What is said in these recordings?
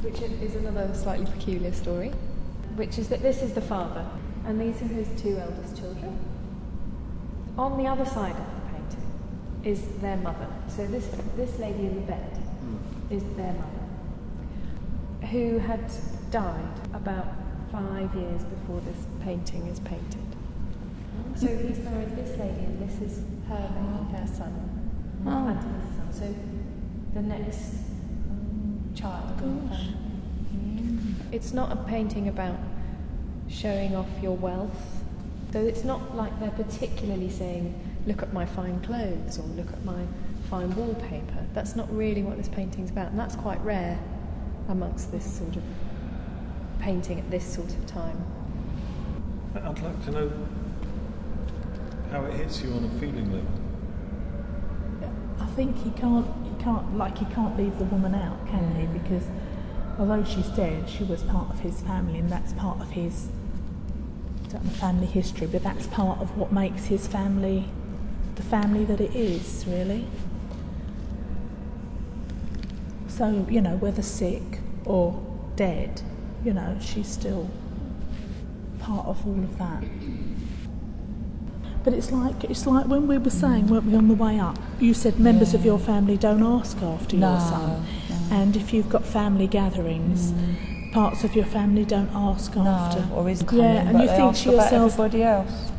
which is another slightly peculiar story, which is that this is the father, and these are his two eldest children. On the other side of the painting is their mother. So this lady in the bed is their mother, who had died about 5 years before this painting is painted. So he's married this lady, and this is her baby, her son, and his son. So the next child in the family. It's not a painting about showing off your wealth. So it's not like they're particularly saying, look at my fine clothes or look at my fine wallpaper. That's not really what this painting's about, and that's quite rare amongst this sort of painting at this sort of time. I'd like to know how it hits you on a feeling level. I think he can't leave the woman out, can he? Because although she's dead, she was part of his family, and that's part of his, I don't know, family history, but that's part of what makes his family the family that it is, really. So, you know, whether sick or dead, you know, she's still part of all of that. But it's like when we were saying, weren't we, on the way up, you said members of your family don't ask after your son. And if you've got family gatherings, parts of your family don't ask after. Or is coming, and you think to yourself, everybody else.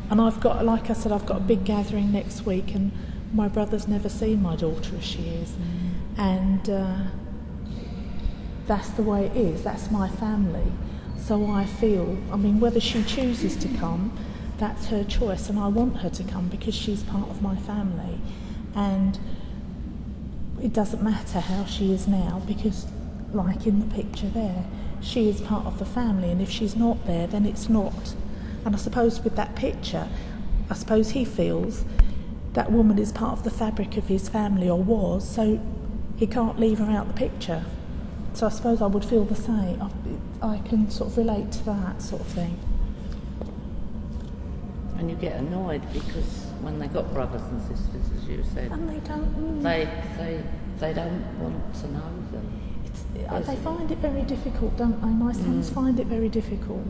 And I've got, like I said, I've got a big gathering next week, and my brother's never seen my daughter as she is. And that's the way it is, that's my family. So I feel, I mean, whether she chooses to come, that's her choice, and I want her to come because she's part of my family. And it doesn't matter how she is now, because, like in the picture there, she is part of the family, and if she's not there, then it's not. And I suppose with that picture, I suppose he feels that woman is part of the fabric of his family, or was, so he can't leave her out the picture. So I suppose I would feel the same. I can sort of relate to that sort of thing. And you get annoyed because when they got brothers and sisters, as you said, And they don't. they don't want to know them. They find it very difficult, don't they? My sons find it very difficult.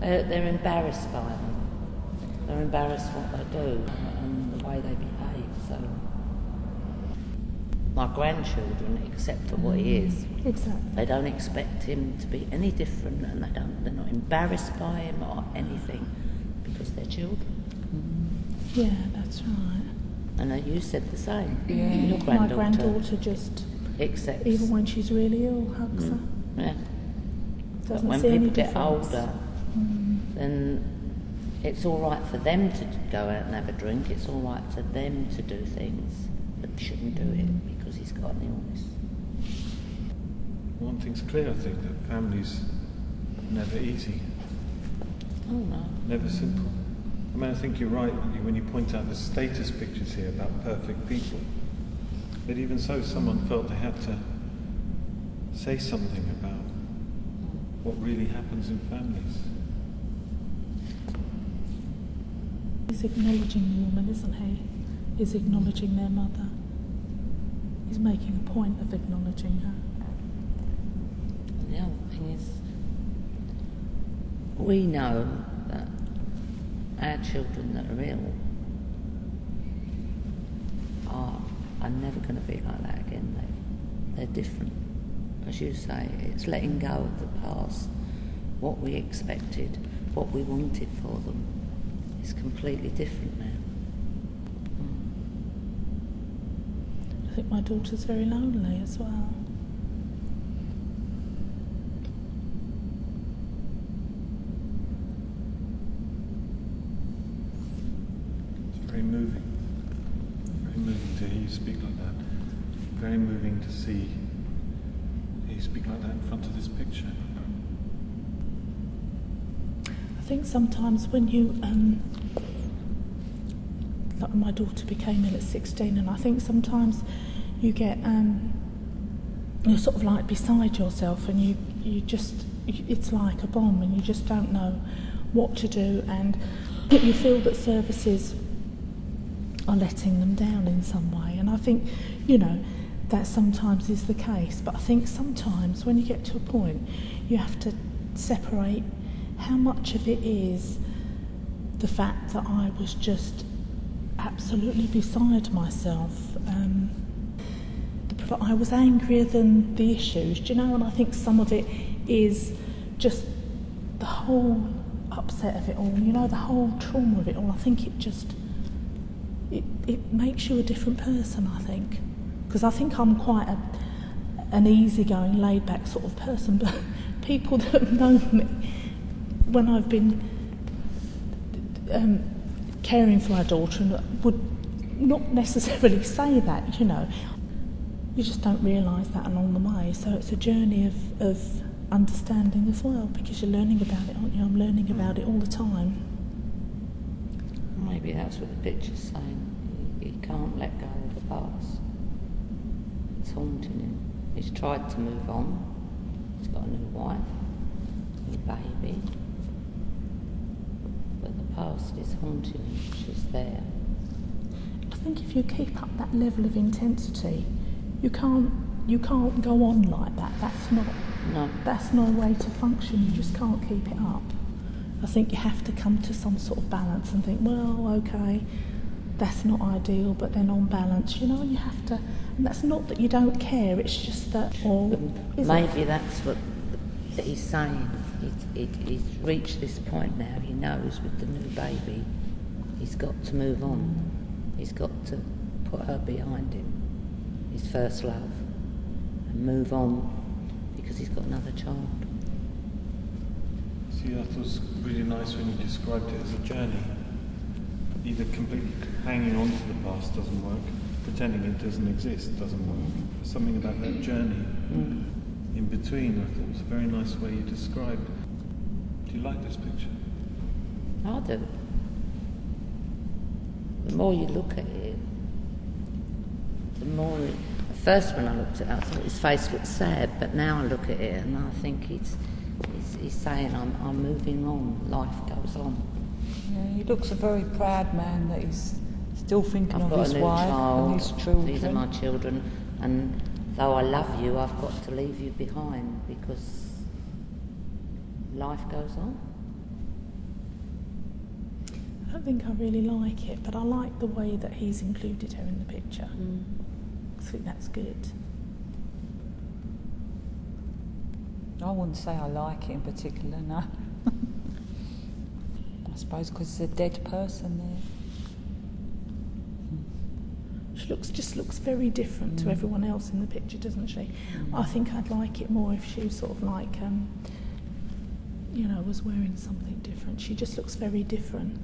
They're embarrassed by them. They're embarrassed what they do and the way they behave. So my grandchildren accept for what he is. Exactly. They don't expect him to be any different, and they're not embarrassed by him or anything because they're children. Yeah, that's right. And you said the same. Yeah. Your My granddaughter just accepts. Even when she's really ill, hugs her. Yeah. But Doesn't when see any people get difference. older, then it's all right for them to go out and have a drink. It's all right for them to do things, but they shouldn't do it because he's got an illness. One thing's clear, I think, that families are never easy. Oh no. Never simple. I mean, I think you're right when you point out the status pictures here about perfect people. But even so, someone felt they had to say something about what really happens in families. He's acknowledging the woman, isn't he? He's acknowledging their mother. He's making a point of acknowledging her. And the other thing is, we know that our children that are ill are never going to be like that again. They're different. As you say, it's letting go of the past. What we expected, what we wanted for them, is completely different now. I think my daughter's very lonely as well. It's very moving. Very moving to hear you speak like that. Very moving to see you speak like that in front of this picture. I think sometimes when you, like my daughter became ill at 16, and I think sometimes you get, you're sort of like beside yourself, and you just, it's like a bomb, and you just don't know what to do, and you feel that services are letting them down in some way. And I think, you know, that sometimes is the case, but I think sometimes when you get to a point, you have to separate how much of it is the fact that I was just absolutely beside myself. I was angrier than the issues, do you know? And I think some of it is just the whole upset of it all, you know, the whole trauma of it all. I think it makes you a different person, I think. Because I think I'm quite an easygoing, laid-back sort of person, but people that have known me when I've been caring for my daughter would not necessarily say that, you know. You just don't realise that along the way. So it's a journey of understanding as well, because you're learning about it, aren't you? I'm learning about it all the time. Maybe that's what the picture's saying. He can't let go of the past. It's haunting him. He's tried to move on. He's got a new wife, a new baby. But the past is haunting him. She's there. I think if you keep up that level of intensity, you can't go on like that. That's not a way to function. You just can't keep it up. I think you have to come to some sort of balance and think, well, okay, that's not ideal, but then on balance, you know, you have to. And that's not that you don't care. It's just that. Maybe that's what he's saying. He's reached this point now. He knows with the new baby, he's got to move on. He's got to put her behind him, his first love, and move on because he's got another child. See, I thought it was really nice when you described it as a journey. Either completely hanging on to the past doesn't work, pretending it doesn't exist doesn't work. Something about that journey in between, I thought it was a very nice way you described it. Do you like this picture? I do. The more you look at it, the more... At first when I looked at it, I thought his face looked sad, but now I look at it and I think he's saying, I'm moving on, life goes on. Yeah, he looks a very proud man that he's still thinking I've of his wife and his children. These are my children, and though I love you, I've got to leave you behind because life goes on. I don't think I really like it, but I like the way that he's included her in the picture. I think that's good. I wouldn't say I like it in particular, no. I suppose because there's a dead person there. She just looks very different to everyone else in the picture, doesn't she? I think I'd like it more if she was sort of like, was wearing something different. She just looks very different.